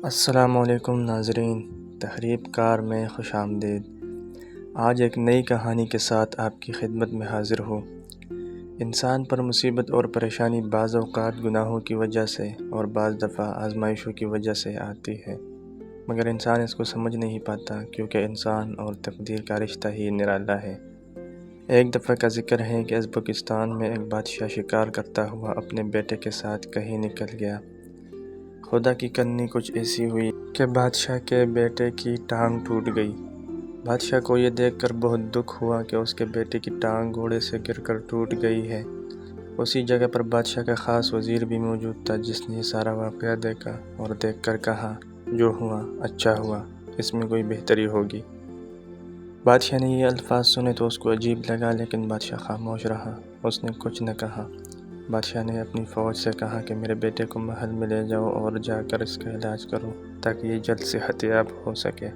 السلام علیکم ناظرین، تحریب کار میں خوش آمدید۔ آج ایک نئی کہانی کے ساتھ آپ کی خدمت میں حاضر ہوں۔ انسان پر مصیبت اور پریشانی بعض اوقات گناہوں کی وجہ سے اور بعض دفعہ آزمائشوں کی وجہ سے آتی ہے، مگر انسان اس کو سمجھ نہیں پاتا کیونکہ انسان اور تقدیر کا رشتہ ہی نرالا ہے۔ ایک دفعہ کا ذکر ہے کہ ازبکستان میں ایک بادشاہ شکار کرتا ہوا اپنے بیٹے کے ساتھ کہیں نکل گیا۔ خدا کی کرنی کچھ ایسی ہوئی کہ بادشاہ کے بیٹے کی ٹانگ ٹوٹ گئی۔ بادشاہ کو یہ دیکھ کر بہت دکھ ہوا کہ اس کے بیٹے کی ٹانگ گھوڑے سے گر کر ٹوٹ گئی ہے۔ اسی جگہ پر بادشاہ کا خاص وزیر بھی موجود تھا، جس نے یہ سارا واقعہ دیکھا اور دیکھ کر کہا، جو ہوا اچھا ہوا، اس میں کوئی بہتری ہوگی۔ بادشاہ نے یہ الفاظ سنے تو اس کو عجیب لگا، لیکن بادشاہ خاموش رہا، اس نے کچھ نہ کہا۔ بادشاہ نے اپنی فوج سے کہا کہ میرے بیٹے کو محل میں لے جاؤ اور جا کر اس کا علاج کرو تاکہ یہ جلد صحت یاب ہو سکے۔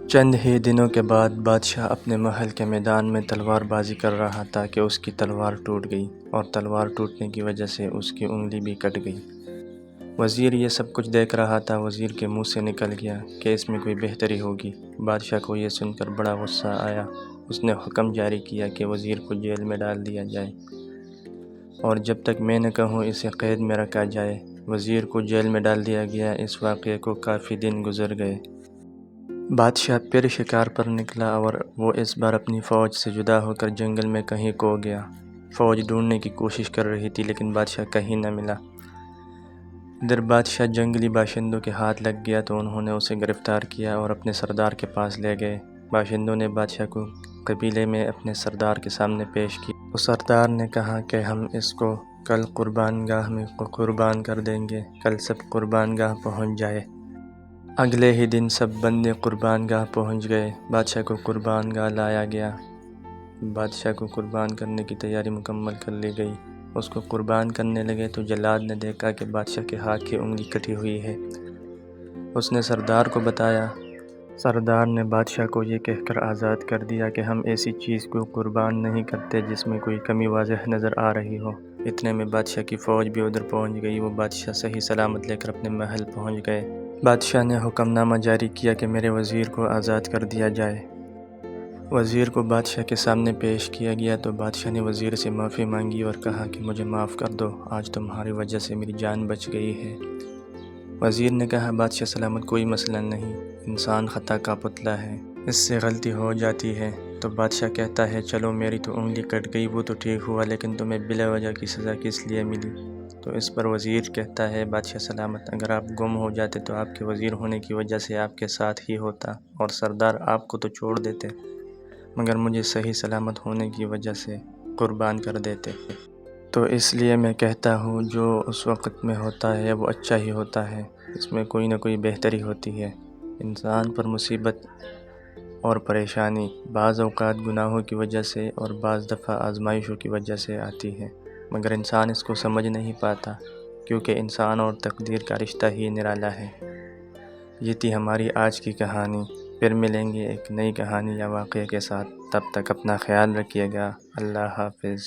چند ہی دنوں کے بعد بادشاہ اپنے محل کے میدان میں تلوار بازی کر رہا تھا کہ اس کی تلوار ٹوٹ گئی، اور تلوار ٹوٹنے کی وجہ سے اس کی انگلی بھی کٹ گئی۔ وزیر یہ سب کچھ دیکھ رہا تھا۔ وزیر کے منہ سے نکل گیا کہ اس میں کوئی بہتری ہوگی۔ بادشاہ کو یہ سن کر بڑا غصہ آیا۔ اس نے حکم جاری کیا کہ وزیر کو جیل میں ڈال دیا جائے، اور جب تک میں نہ کہوں اسے قید میں رکھا جائے۔ وزیر کو جیل میں ڈال دیا گیا۔ اس واقعے کو کافی دن گزر گئے۔ بادشاہ پھر شکار پر نکلا، اور وہ اس بار اپنی فوج سے جدا ہو کر جنگل میں کہیں کھو گیا۔ فوج ڈھونڈنے کی کوشش کر رہی تھی، لیکن بادشاہ کہیں نہ ملا۔ ادھر بادشاہ جنگلی باشندوں کے ہاتھ لگ گیا تو انہوں نے اسے گرفتار کیا اور اپنے سردار کے پاس لے گئے۔ باشندوں نے بادشاہ کو قبیلے میں اپنے سردار کے سامنے پیش کیا۔ تو سردار نے کہا کہ ہم اس کو کل قربان گاہ میں قربان کر دیں گے۔ کل سب قربان گاہ پہنچ جائے۔ اگلے ہی دن سب بندے قربان گاہ پہنچ گئے۔ بادشاہ کو قربان گاہ لایا گیا۔ بادشاہ کو قربان کرنے کی تیاری مکمل کر لی گئی۔ اس کو قربان کرنے لگے تو جلاد نے دیکھا کہ بادشاہ کے ہاتھ کی انگلی کٹی ہوئی ہے۔ اس نے سردار کو بتایا۔ سردار نے بادشاہ کو یہ کہہ کر آزاد کر دیا کہ ہم ایسی چیز کو قربان نہیں کرتے جس میں کوئی کمی واضح نظر آ رہی ہو۔ اتنے میں بادشاہ کی فوج بھی ادھر پہنچ گئی۔ وہ بادشاہ صحیح سلامت لے کر اپنے محل پہنچ گئے۔ بادشاہ نے حکم نامہ جاری کیا کہ میرے وزیر کو آزاد کر دیا جائے۔ وزیر کو بادشاہ کے سامنے پیش کیا گیا تو بادشاہ نے وزیر سے معافی مانگی اور کہا کہ مجھے معاف کر دو، آج تمہاری وجہ سے میری جان بچ گئی ہے۔ وزیر نے کہا، بادشاہ سلامت، کوئی مسئلہ نہیں، انسان خطا کا پتلا ہے، اس سے غلطی ہو جاتی ہے۔ تو بادشاہ کہتا ہے، چلو میری تو انگلی کٹ گئی، وہ تو ٹھیک ہوا، لیکن تمہیں بلا وجہ کی سزا کس لیے ملی؟ تو اس پر وزیر کہتا ہے، بادشاہ سلامت، اگر آپ گم ہو جاتے تو آپ کے وزیر ہونے کی وجہ سے آپ کے ساتھ ہی ہوتا، اور سردار آپ کو تو چھوڑ دیتے، مگر مجھے صحیح سلامت ہونے کی وجہ سے قربان کر دیتے۔ تو اس لیے میں کہتا ہوں، جو اس وقت میں ہوتا ہے وہ اچھا ہی ہوتا ہے، اس میں کوئی نہ کوئی بہتری ہوتی ہے۔ انسان پر مصیبت اور پریشانی بعض اوقات گناہوں کی وجہ سے اور بعض دفعہ آزمائشوں کی وجہ سے آتی ہے، مگر انسان اس کو سمجھ نہیں پاتا کیونکہ انسان اور تقدیر کا رشتہ ہی نرالا ہے۔ یہ تھی ہماری آج کی کہانی۔ پھر ملیں گے ایک نئی کہانی یا واقعے کے ساتھ۔ تب تک اپنا خیال رکھیے گا۔ اللہ حافظ۔